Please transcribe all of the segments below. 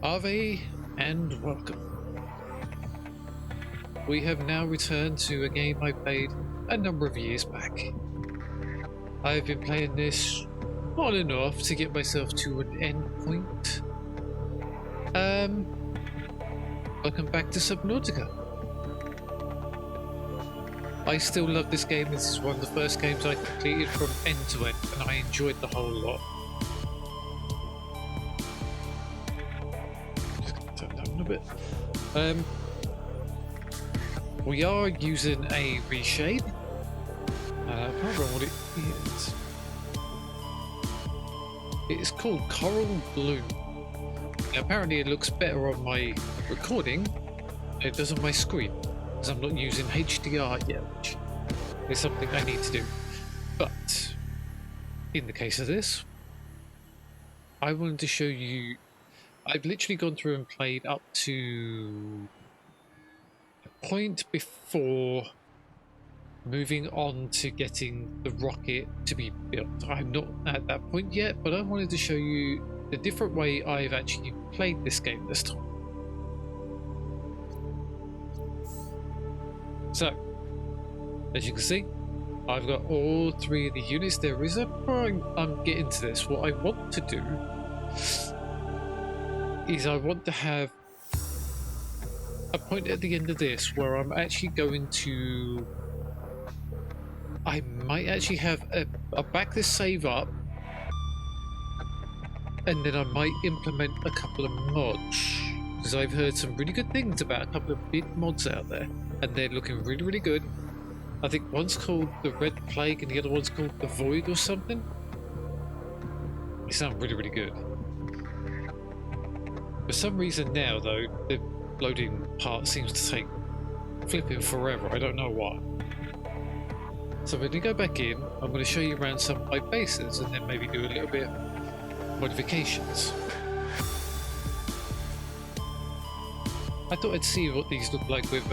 Ave and welcome. We have now returned to a game I played a number of years back. I've been playing this on and off to get myself to an end point. Welcome back to Subnautica. I still love this game. This is one of the first games I completed from end to end, and I enjoyed the whole lot. Just gonna turn down a bit. We are using a reshade. I can't remember what it is. It is called Coral Bloom. Now, apparently it looks better on my recording than it does on my screen, because I'm not using HDR yet, which is something I need to do. But in the case of this, I wanted to show you, I've literally gone through and played up to the point before moving on to getting the rocket to be built. I'm not at that point yet, but I wanted to show you the different way I've actually played this game this time. So, as you can see, I've got all three of the units. There is a point I'm getting to this. What I want to do is I want to have a point at the end of this where I'm actually going to, I might actually have I'll back this save up, and then I might implement a couple of mods, because I've heard some really good things about a couple of big mods out there, and they're looking really, really good. I think one's called the Red Plague and the other one's called the Void or something. They sound really, really good. For some reason now, though, the loading part seems to take flipping forever. I don't know why. So when we go back in, I'm going to show you around some of my bases and then maybe do a little bit of modifications. I thought I'd see what these look like with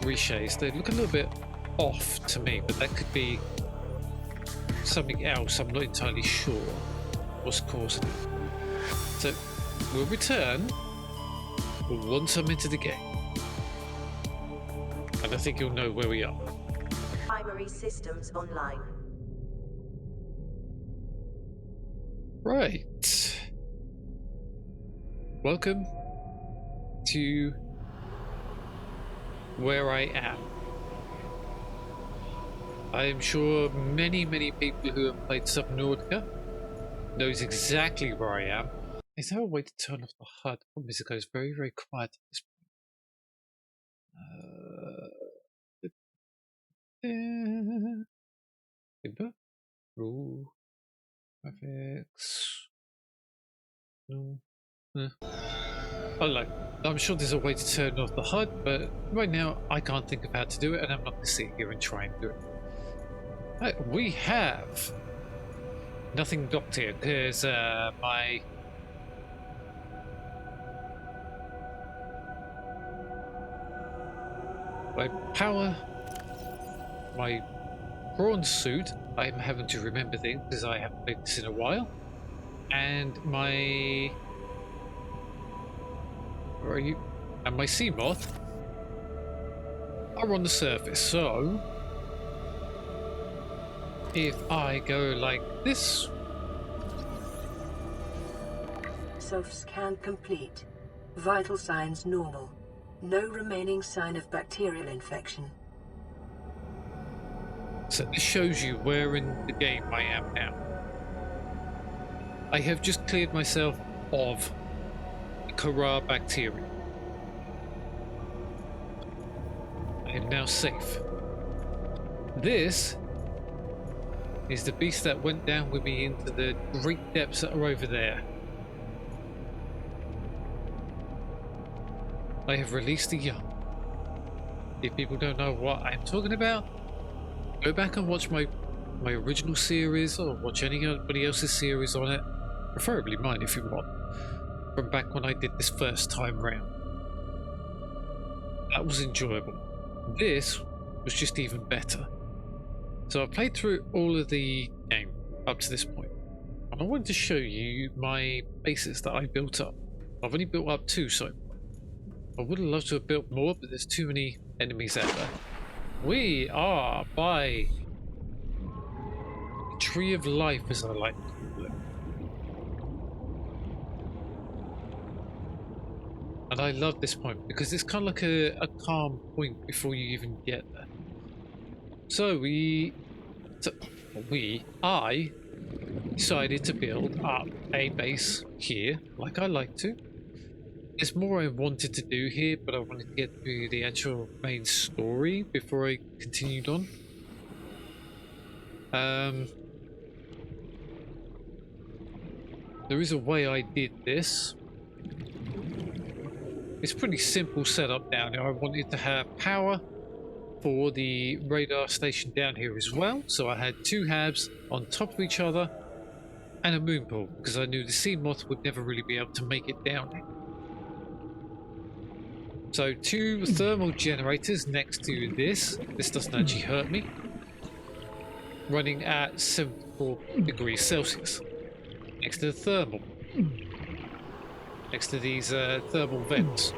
reshades. They look a little bit off to me, but that could be something else. I'm not entirely sure what's causing it. So we'll return once I'm into the game, and I think you'll know where we are. Primary systems online. Right. Welcome to where I am. I am sure many people who have played Subnautica knows exactly where I am. Is there a way to turn off the HUD? The problem is it goes very, very quiet at this point. Input. Rule. Graphics. No. Oh, like, I'm sure there's a way to turn off the HUD, but right now I can't think of how to do it, and I'm not going to sit here and try and do it. Right, we have nothing docked here because my power, my prawn suit, I'm having to remember things because I haven't played this in a while, and my, where are you? And my sea moth are on the surface. So if I go like this, Self-scan complete. Vital signs normal. No remaining sign of bacterial infection. so this shows you where in the game I am now. I have just cleared myself of the Kara bacteria. I am now safe. This is the beast that went down with me into the great depths that are over there. I have released the young. If people don't know what I'm talking about, go back and watch my original series, or watch anybody else's series on it, preferably mine if you want, from back when I did this first time round. That was enjoyable. This was just even better. So I played through all of the game up to this point, and I wanted to show you my bases that I built up. I've only built up 2 so far. I would have loved to have built more, but there's too many enemies out there. We are by the Tree of Life, as I like to call it. And I love this point because it's kind of like a calm point before you even get there. So I decided to build up a base here, like I like to. There's more I wanted to do here, but I wanted to get to the actual main story before I continued on. There is a way I did this. It's pretty simple setup down here. I wanted to have power for the radar station down here as well, so I had 2 habs on top of each other and a moon pool, because I knew the sea moth would never really be able to make it down here. So 2 thermal generators next to this. This doesn't actually hurt me. Running at 74 degrees Celsius. Next to the thermal. Next to these thermal vents.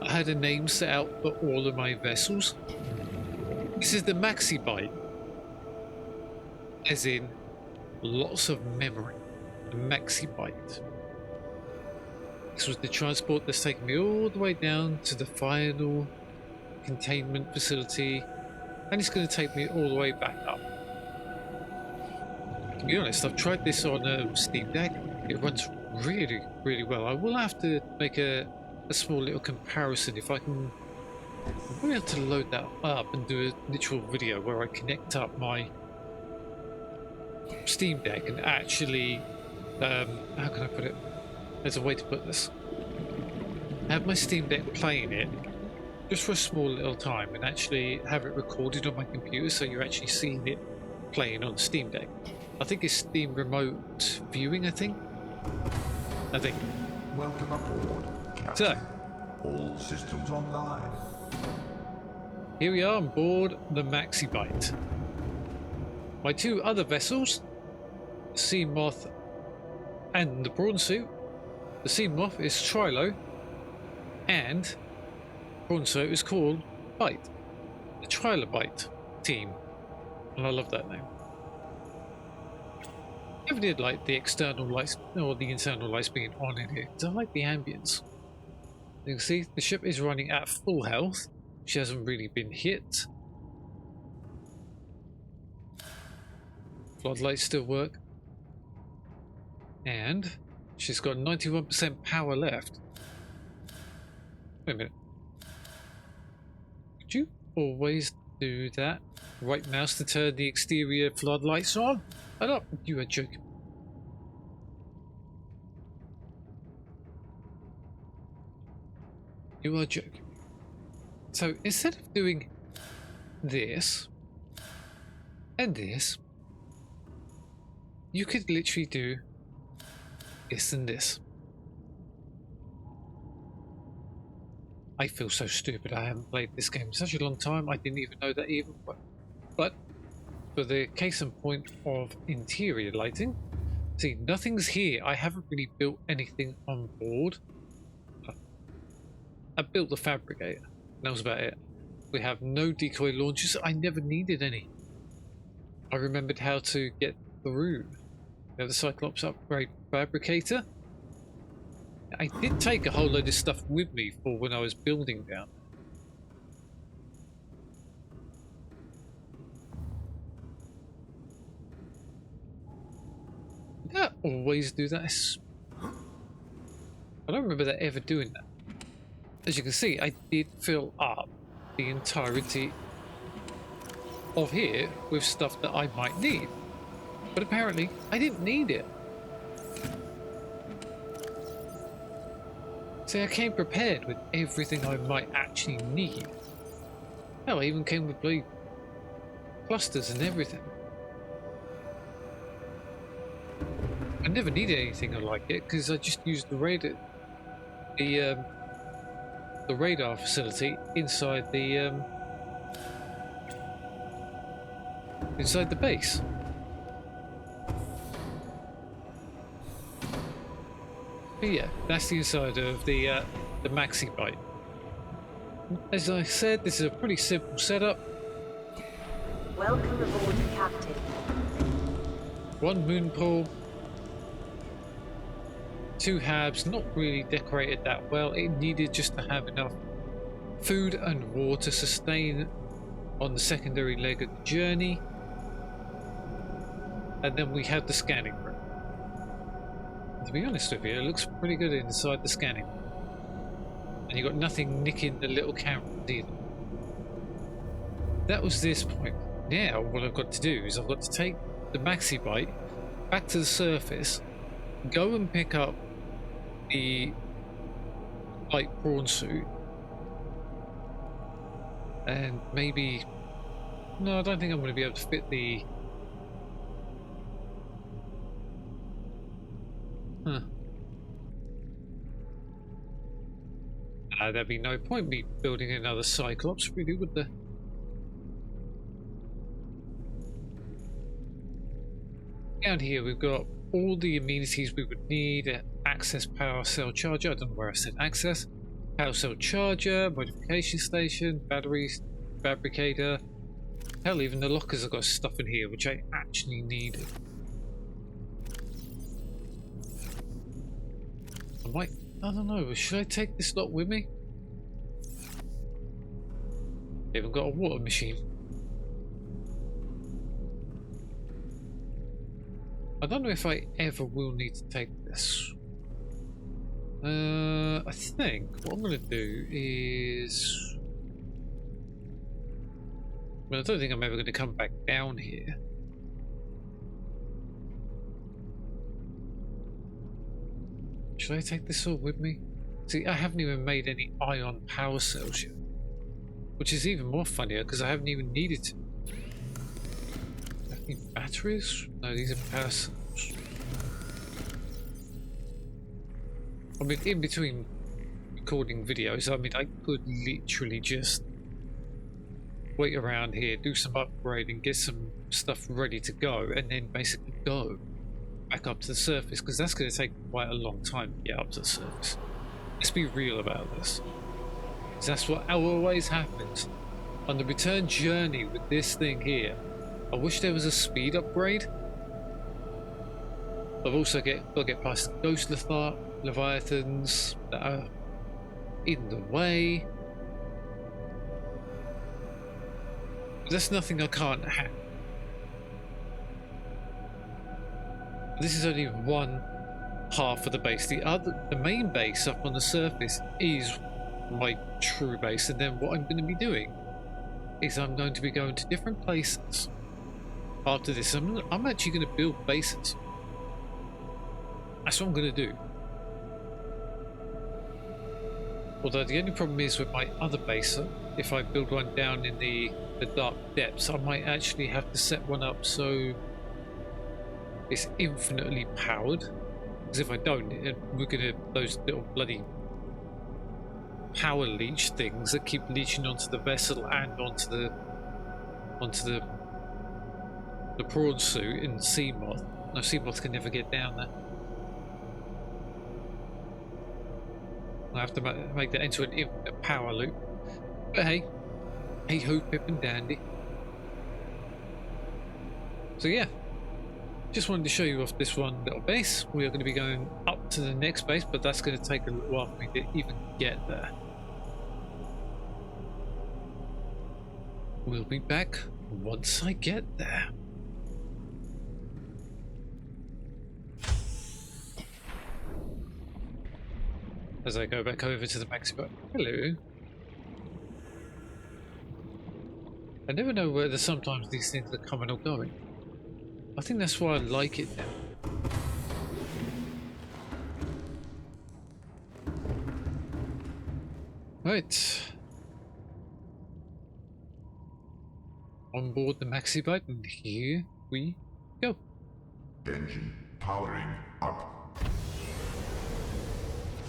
I had a name set out for all of my vessels. This is the Maxi Byte. As in, lots of memory. The Maxi Byte. This was the transport that's taken me all the way down to the final containment facility, and it's going to take me all the way back up. To be honest, I've tried this on a Steam Deck. It runs really, really well. I will have to make a small little comparison if I can. I'm going to have to load that up and do a literal video where I connect up my Steam Deck and actually. How can I put it? There's a way to put this. Have my Steam Deck playing it just for a small little time and actually have it recorded on my computer so you're actually seeing it playing on the Steam Deck. I think it's Steam Remote Viewing, I think. Welcome aboard, Captain. So, all systems online. here we are on board the Maxi Byte. My 2 other vessels, the Sea Moth and the Prawn Suit. The Sea Moth is Trilo, and Prawn Suit is called Byte, the Trilobite team, and I love that name. I never did like the external lights or the internal lights being on in here. I like the ambience. You can see the ship is running at full health. She hasn't really been hit. Floodlights still work. And she's got 91% power left. Wait a minute. Could you always do that? Right mouse to turn the exterior floodlights on? I don't. You are joking. You are joking. So instead of doing this and this, you could literally do this and this. I feel so stupid. I haven't played this game in such a long time. I didn't even know that even. But for the case in point of interior lighting, see, nothing's here. I haven't really built anything on board. I built the fabricator. That was about it. We have no decoy launchers. I never needed any. I remembered how to get through. We have the Cyclops upgrade fabricator. I did take a whole load of stuff with me for when I was building down. Did I always do that? I don't remember that ever doing that. As you can see, I did fill up the entirety of here with stuff that I might need. But apparently, I didn't need it. See, I came prepared with everything I might actually need. Hell, I even came with blue clusters and everything. I never needed anything like it because I just used the radar, the radar facility inside the base. But yeah, that's the inside of the maxi bite. As I said, this is a pretty simple setup. Welcome aboard, Captain. One moon pool, 2 habs, not really decorated that well. It needed just to have enough food and water to sustain on the secondary leg of the journey. And then we have the scanning room. To be honest with you, it looks pretty good inside the scanning room. And you've got nothing nicking the little cameras either. That was this point. Now what I've got to do is I've got to take the maxi bite back to the surface, go and pick up the light prawn suit, and maybe... No, I don't think I'm going to be able to fit the... Huh. There'd be no point me building another Cyclops, really, would there? Down here we've got all the amenities we would need. Access power cell charger, I don't know where I said access. Power cell charger, modification station, batteries, fabricator. Hell, even the lockers have got stuff in here which I actually needed. I don't know, should I take this lot with me? I haven't got a water machine. I don't know if I ever will need to take this. I think what I'm going to do is... Well, I don't think I'm ever going to come back down here. Should I take this all with me? See, I haven't even made any ion power cells yet. Which is even more funnier because I haven't even needed to. Any batteries? No, these are power cells. I mean, in between recording videos, I mean, I could literally just wait around here, do some upgrading, get some stuff ready to go, and then basically go back up to the surface, because that's going to take quite a long time to get up to the surface. Let's be real about this. Because that's what always happens. On the return journey with this thing here, I wish there was a speed upgrade. I've also got to get past the ghost leviathans that are in the way. But that's nothing I can't have. This is only one half of the base. The main base up on the surface is my true base, and then what I'm going to be doing is I'm going to be going to different places. After this, I'm actually going to build bases. That's what I'm going to do. Although the only problem is with my other base, if I build one down in the dark depths, I might actually have to set one up so it's infinitely powered. Because if I don't, we're going to those little bloody power leech things that keep leeching onto the vessel and onto the prawn suit in Seamoth. No, Seamoth can never get down there. I have to make that into an infinite power loop. But hey ho, pip and dandy. So yeah, just wanted to show you off this one little base. We are going to be going up to the next base, but that's going to take a little while for me to even get there. We'll be back once I get there. As I go back over to the maxi. Hello. I never know whether sometimes these things are coming or going. I think that's why I like it now. Right. On board the maxi bike, and here we go. Engine powering up.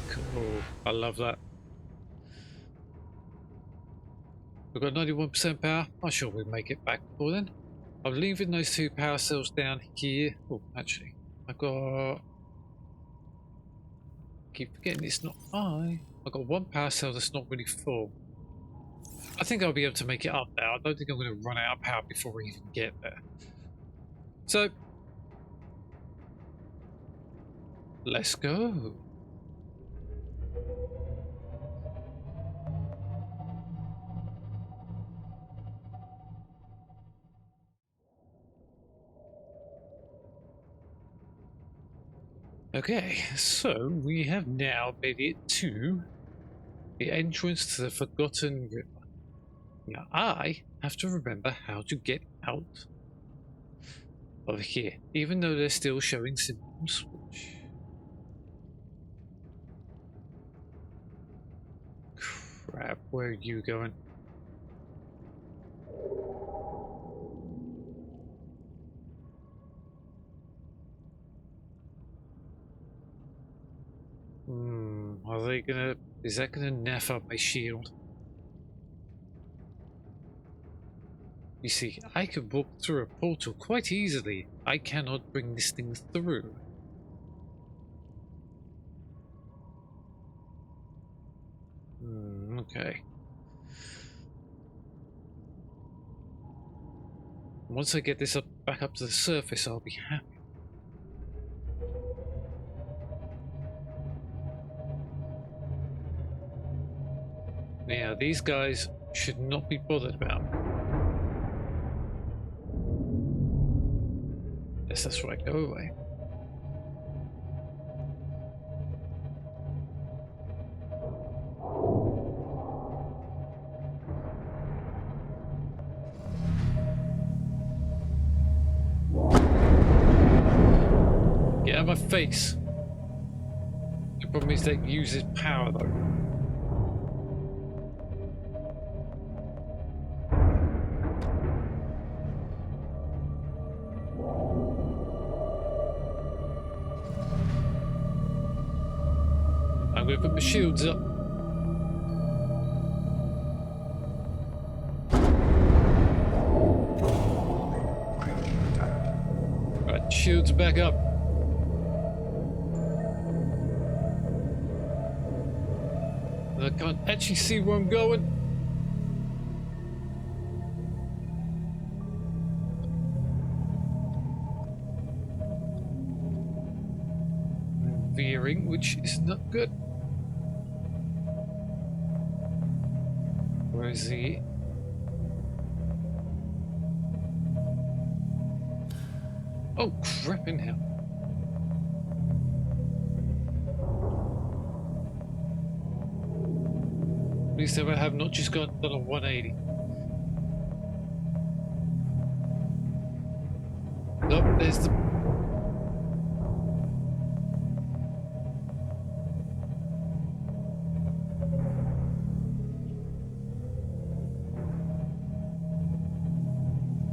Cool. I love that. We've got 91% power. I'm sure we'll make it back before then. I'm leaving those 2 power cells down here. Oh, actually, I've got keep forgetting it's not I. I've got one power cell that's not really full. I think I'll be able to make it up there. I don't think I'm going to run out of power before we even get there. So, let's go. Okay, so we have now made it to the entrance to the Forgotten River. Now I have to remember how to get out of here, even though they're still showing symptoms, which... Crap, where are you going? Are they gonna... Is that gonna naff up my shield? You see, I could walk through a portal quite easily. I cannot bring this thing through. Okay. Once I get this back up to the surface, I'll be happy. Now, these guys should not be bothered about. Yes, that's right. Go away. Get out of my face. The problem is that uses power though. I'm going to put my shields up. Right, shields back up. I can't actually see where I'm going. I'm veering, which is not good. Where is he? Oh, crap in hell. At least I have not just done a 180. Nope, there's the...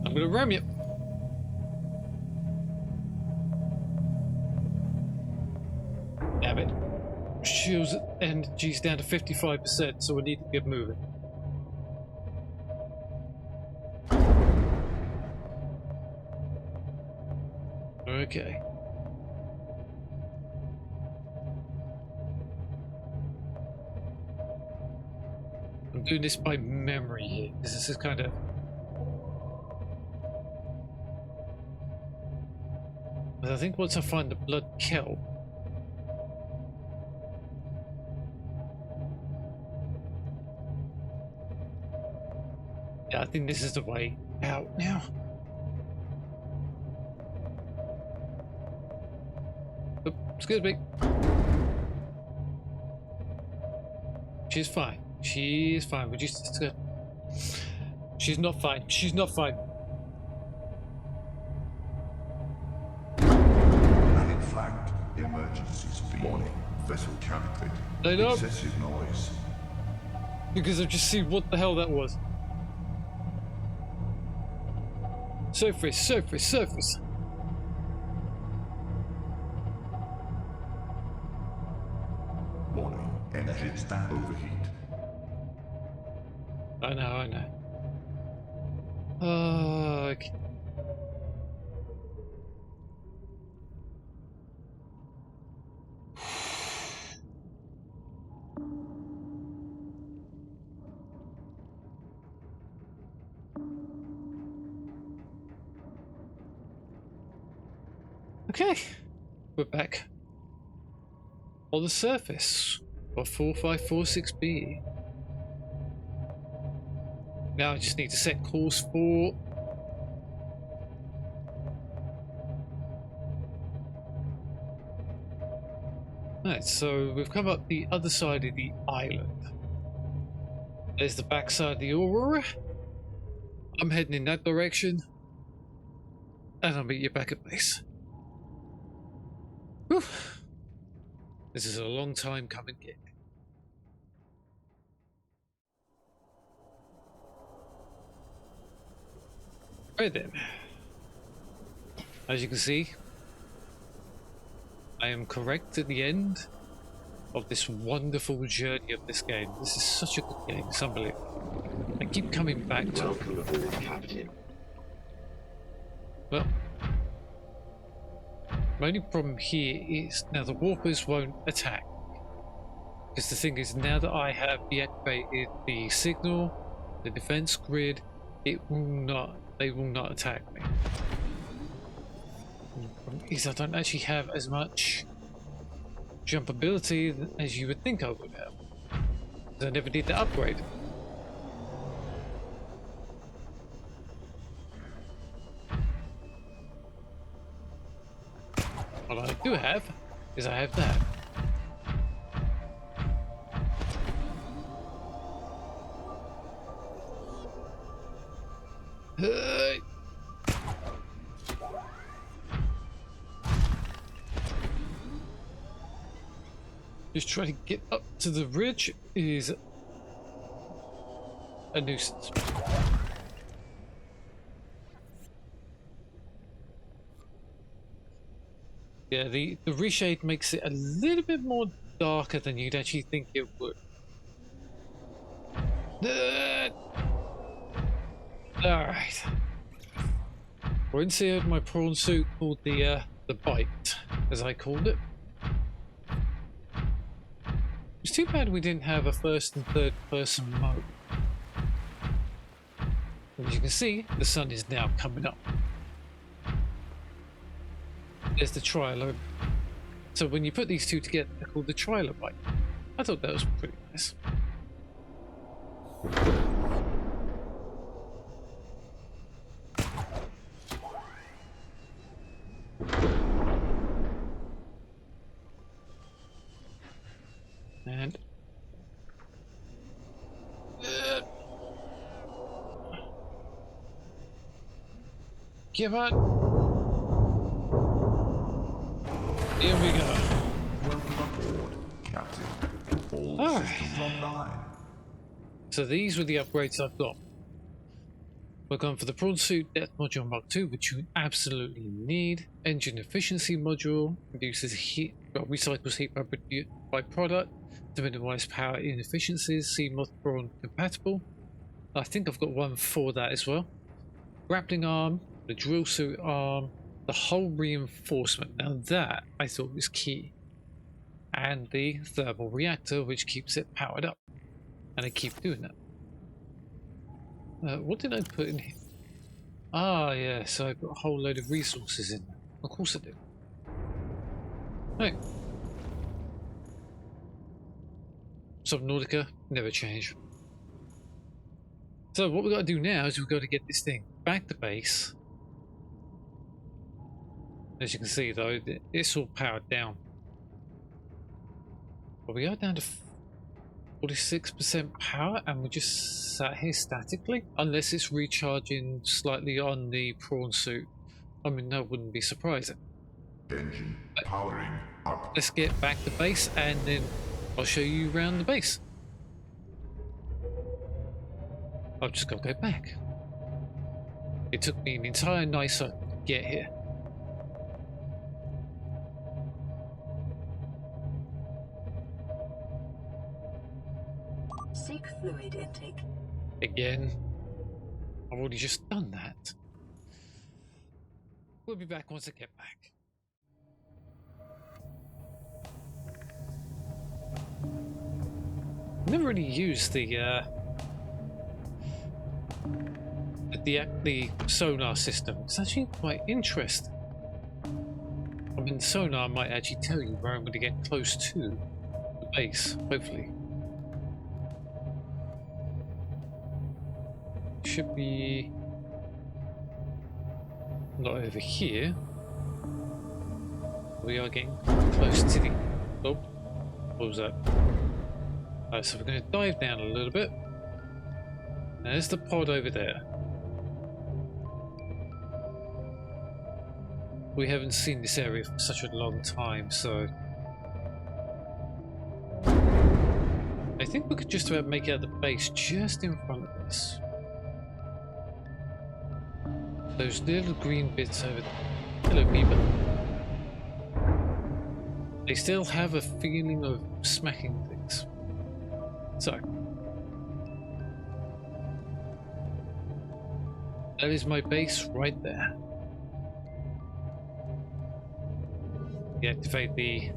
I'm gonna ram you. Damn it. Shields energy's down to 55%, so we need to get moving. Okay. I'm doing this by memory here, because this is kind of... But I think once I find the blood kelp, yeah, I think this is the way out now. Oh, excuse me. She's fine. She's fine. We're just... She's not fine. She's not fine. Planet flagged. Emergency speed. Warning. Vessel calibrated. I know. Excessive noise. Because I've just seen what the hell that was. Surface, surface, surface. Warning. Engines overheat. I know, I know. Okay. Okay, we're back on the surface of 4546B. Now I just need to set course for right, so we've come up the other side of the island. There's the backside of the Aurora. I'm heading in that direction, and I'll meet you back at base. Whew. This is a long time coming gig. Right then, as you can see, I am correct at the end of this wonderful journey of this game. This is such a good game, it's unbelievable. I keep coming back to it. Welcome aboard, Captain. Well, my only problem here is now the warpers won't attack. Because the thing is, now that I have deactivated the signal, the defense grid, they will not attack me. The problem is I don't actually have as much jump ability as you would think I would have. I never did the upgrade. What I do have is I have that. Just trying to get up to the ridge is a nuisance. Yeah, the reshade makes it a little bit more darker than you'd actually think it would. Alright. We're inside my prawn suit called the bite, as I called it. It's too bad we didn't have a first and third person mode. As you can see, the sun is now coming up. There's the trailer. So when you put these two together, they're called the trailer bite. I thought that was pretty nice. And give on. Here we go. Welcome aboard, Captain. All Alright. systems online. So these were the upgrades I've got. We're going for the prawn suit depth module Mark II, which you absolutely need. Engine efficiency module reduces heat, recycles heat by product to minimize power inefficiencies. CMOS prawn compatible. I think I've got one for that as well. Grappling arm, the drill suit arm, the hull reinforcement. Now that I thought was key. And the thermal reactor, which keeps it powered up. And I keep doing that. What did I put in here? Ah, yeah, so I put a whole load of resources in there. Of course I did. Right. Subnautica, never change. So what we've got to do now is we've got to get this thing back to base. As you can see though, it's all powered down. But we are down to 46% power and we're just sat here statically. Unless it's recharging slightly on the prawn suit. I mean, that wouldn't be surprising. Engine powering up. Let's get back to base and then I'll show you around the base. I've just got to go back. It took me an entire night cycle to get here. Seek fluid intake. Again. I've already just done that. We'll be back once I get back. Never really used the sonar system. It's actually quite interesting. I mean, the sonar might actually tell you where I'm going to get close to the base, hopefully. Should be not over here. We are getting close to the... Oh, what was that? Alright, so we're going to dive down a little bit. There's the pod over there. We haven't seen this area for such a long time, so... I think we could just about make out the base just in front of us. Those little green bits over there. Hello, people. They still have a feeling of smacking things. So. That is my base right there. Deactivate the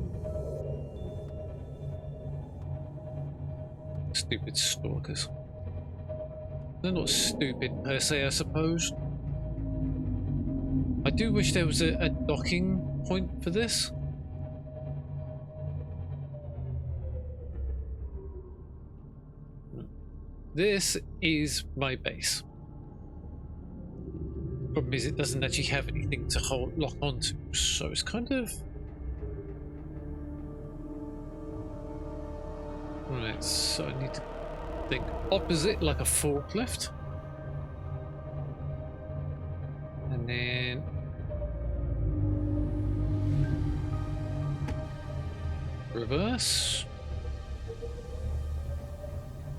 stupid stalkers. They're not stupid per se, I suppose. I do wish there was a docking point for this. This is my base. Problem is, it doesn't actually have anything to lock onto, so it's kind of... Right, so I need to think opposite, like a forklift. And then... reverse.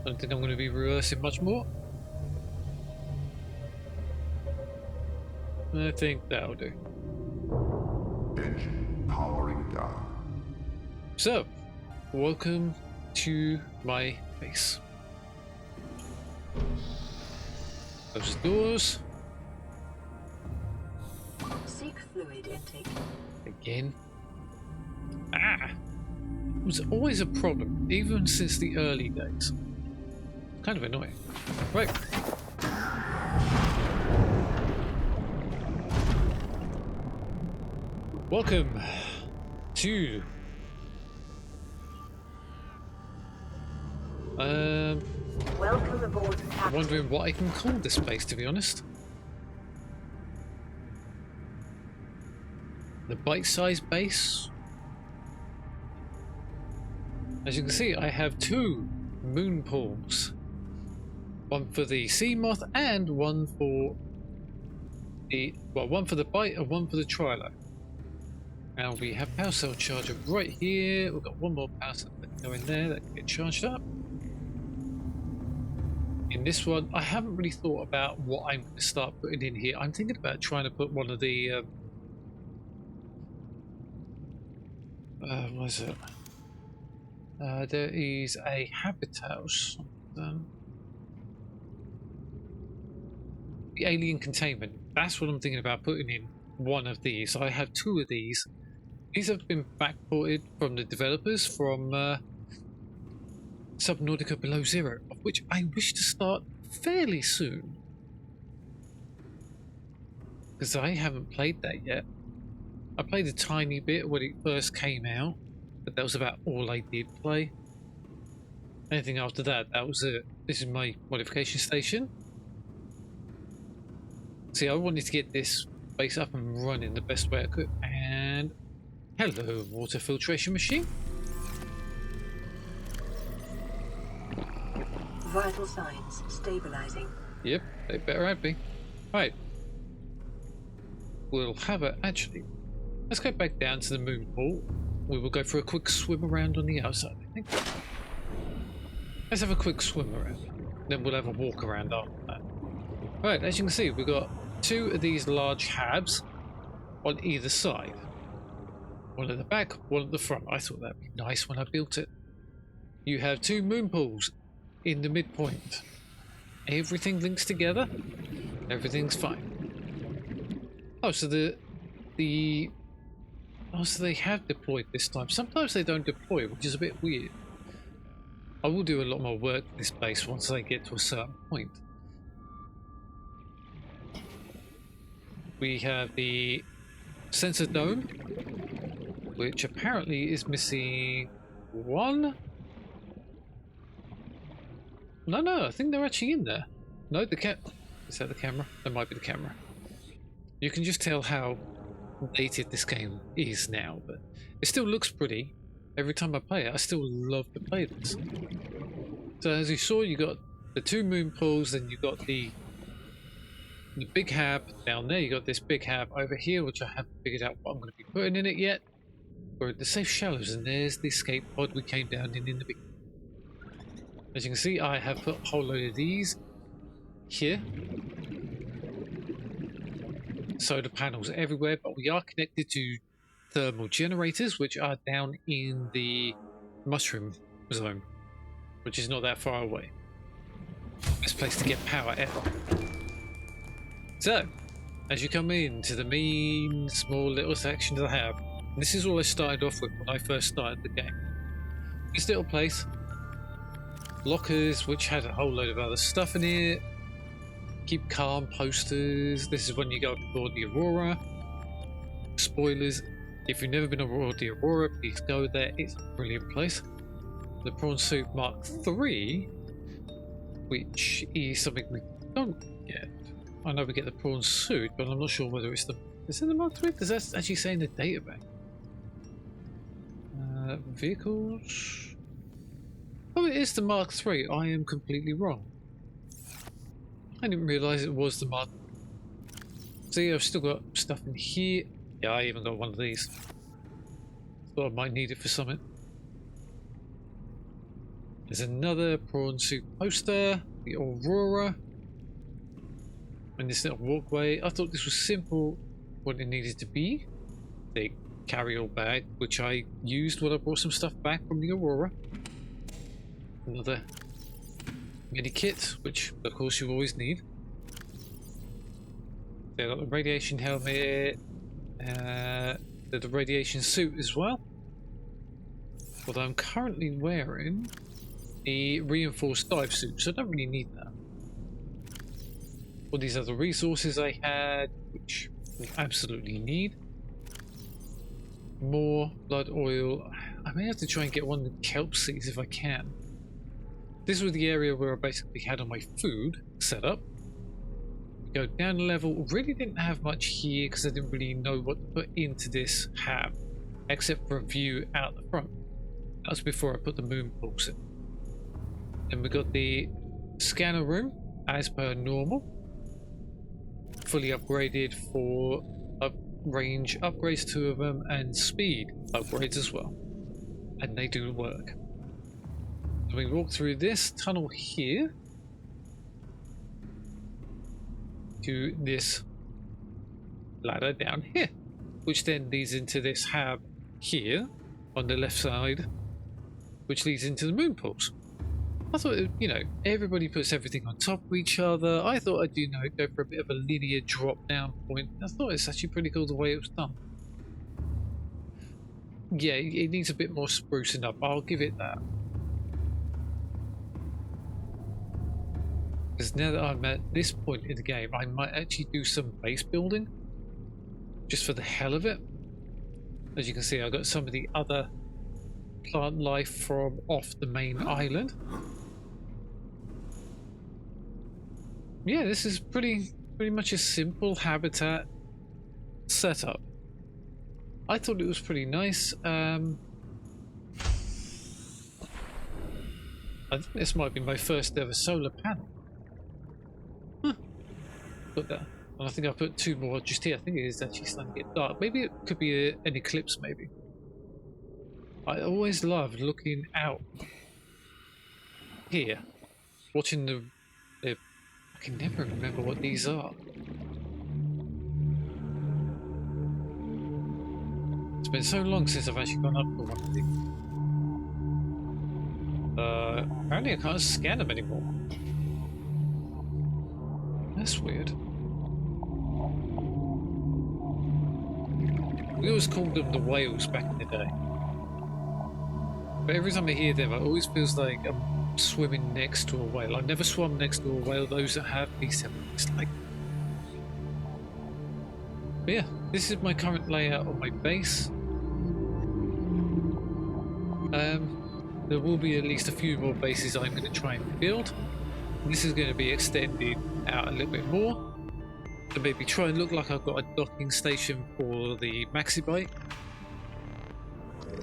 I don't think I'm going to be reversing much more. I think that'll do. Engine powering down. So, welcome to my base. Close the doors. Seek fluid intake. Again. Ah! It was always a problem, even since the early days. Kind of annoying. Right. Welcome to Welcome aboard, I'm Captain. wondering what I can call this place, to be honest. The bite-sized base. As you can see, I have 2 moon pools. One for the sea moth and one for the... well, one for the bite and one for the trilo. And we have power cell charger right here. We've got one more power cell that can go in there that can get charged up. In this one, I haven't really thought about what I'm going to start putting in here. I'm thinking about trying to put one of the... what is it? There is a habitat or something. The alien containment. That's what I'm thinking about putting in one of these. I have 2 of these. These have been backported from the developers from Subnautica Below Zero, of which I wish to start fairly soon. Because I haven't played that yet. I played a tiny bit when it first came out, but that was about all I did play. Anything after that, that was it. This is my modification station. See, I wanted to get this base up and running the best way I could. And hello, water filtration machine. Vital signs stabilizing. Yep, they better have me. Right. We'll have it. Actually, let's go back down to the moon pool. We will go for a quick swim around on the outside, I think. Let's have a quick swim around. Then we'll have a walk around after that. Right, as you can see, we've got 2 of these large habs on either side. One at the back, one at the front. I thought that'd be nice when I built it. You have 2 moon pools in the midpoint. Everything links together. Everything's fine. Oh, so so they have deployed this time. Sometimes they don't deploy, which is a bit weird. I will do a lot more work with this base once I get to a certain point. We have the sensor dome. which apparently is missing one. No, I think they're actually in there. No, is that the camera? That might be the camera. You can just tell how dated this game is now, but it still looks pretty. Every time I play it, I still love to play this. So as you saw, you got the 2 moon pools, then you got the big hab down there. You got this big hab over here, which I haven't figured out what I'm going to be putting in it yet. We're at the safe shallows, and there's the escape pod we came down in the beginning. As you can see, I have put a whole load of these here. Solar panels everywhere, but we are connected to thermal generators, which are down in the mushroom zone, which is not that far away. Best place to get power ever. So, as you come into the main small little section of the hab, and this is all I started off with when I first started the game. This little place, lockers which had a whole load of other stuff in it, keep calm posters. This is when you go aboard the Aurora. Spoilers, if you've never been aboard the Aurora, please go there. It's a brilliant place. The Prawn Suit Mark III, which is something we don't get. I know we get the Prawn Suit, but I'm not sure whether it's the... Is it the Mark III? Does that actually say in the database? Vehicles... Oh, it is the Mark III. I am completely wrong. I didn't realise it was the Mark. See, I've still got stuff in here. Yeah, I even got one of these. Thought I might need it for something. There's another Prawn Suit poster. The Aurora. And this little walkway. I thought this was simple what it needed to be. The carry-all bag, which I used when I brought some stuff back from the Aurora. Another mini kit, which of course you always need. They got the radiation helmet, the radiation suit as well. Although I'm currently wearing the reinforced dive suit, so I don't really need that. All these other resources I had, which we absolutely need. More blood oil. I may have to try and get one of the kelp seeds if I can. This was the area where I basically had all my food set up. Go down a level. Really didn't have much here because I didn't really know what to put into this hab, except for a view out the front. That was before I put the moon pulse in. Then we got the scanner room, as per normal. Fully upgraded for range upgrades, 2 of them, and speed upgrades as well. And they do work. We walk through this tunnel here to this ladder down here, which then leads into this hab here on the left side, which leads into the moon pools. I thought, you know, everybody puts everything on top of each other. I thought I'd, you know, go for a bit of a linear drop down point. I thought it's actually pretty cool the way it was done. Yeah, it needs a bit more sprucing up. I'll give it that. Because now that I'm at this point in the game, I might actually do some base building. Just for the hell of it. As you can see, I've got some of the other plant life from off the main island. Yeah, this is pretty much a simple habitat setup. I thought it was pretty nice. I think this might be my first ever solar panel. Put that. And I think I put 2 more just here. I think it is actually starting to get dark. Maybe it could be an eclipse, maybe. I always loved looking out here, watching the I can never remember what these are. It's been so long since I've actually gone up for one of these. Apparently I can't scan them anymore. That's weird. We always called them the whales back in the day. But every time I hear them, it always feels like I'm swimming next to a whale. I've never swum next to a whale. Those that have, please tell me it's like. But yeah, this is my current layout of my base. there will be at least a few more bases I'm going to try and build. This is going to be extended out a little bit more to maybe try and look like I've got a docking station for the Maxibite.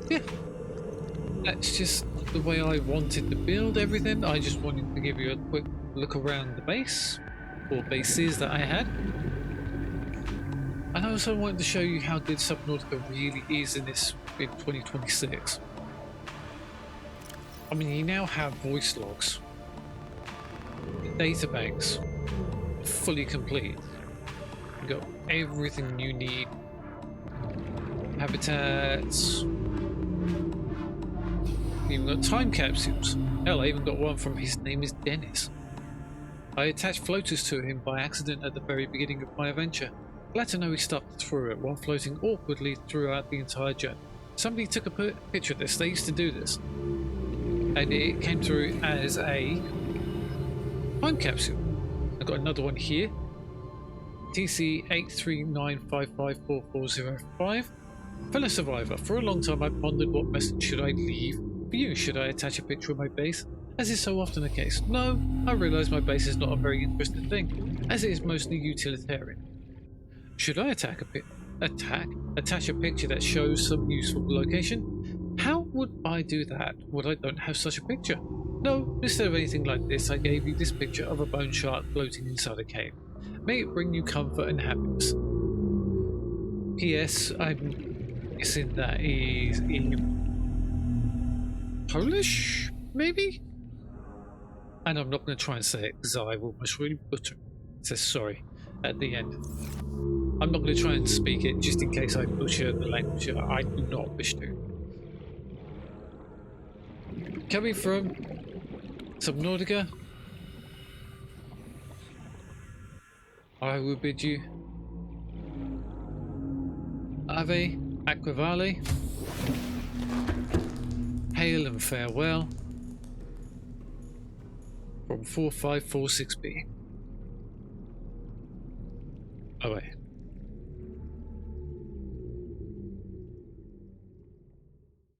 Yeah, that's just the way I wanted to build everything. I just wanted to give you a quick look around the base, or bases that I had. And I also wanted to show you how good Subnautica really is in 2026. I mean, you now have voice logs. The data banks are fully complete. You've got everything you need. Habitats. You've even got time capsules. Hell, I even got one from his name is Dennis. I attached floaters to him by accident at the very beginning of my adventure. Glad to know he stuck through it while floating awkwardly throughout the entire journey. Somebody took a picture of this. They used to do this. And it came through as a time capsule. I've got another one here. TC 839554405. Fellow survivor, for a long time I pondered what message should I leave for you. Should I attach a picture of my base? As is so often the case. No, I realise my base is not a very interesting thing, as it is mostly utilitarian. Should I attach a picture that shows some useful location? How would I do that when I don't have such a picture? No, instead of anything like this, I gave you this picture of a bone shark floating inside a cave. May it bring you comfort and happiness. P.S. I'm guessing that is in Polish, maybe? And I'm not going to try and say it because I will most really butcher it. It says sorry at the end. I'm not going to try and speak it just in case I butcher the language. I do not wish to. Coming from Subnautica, I will bid you Ave Aquavale, hail and farewell from 4546B. Away.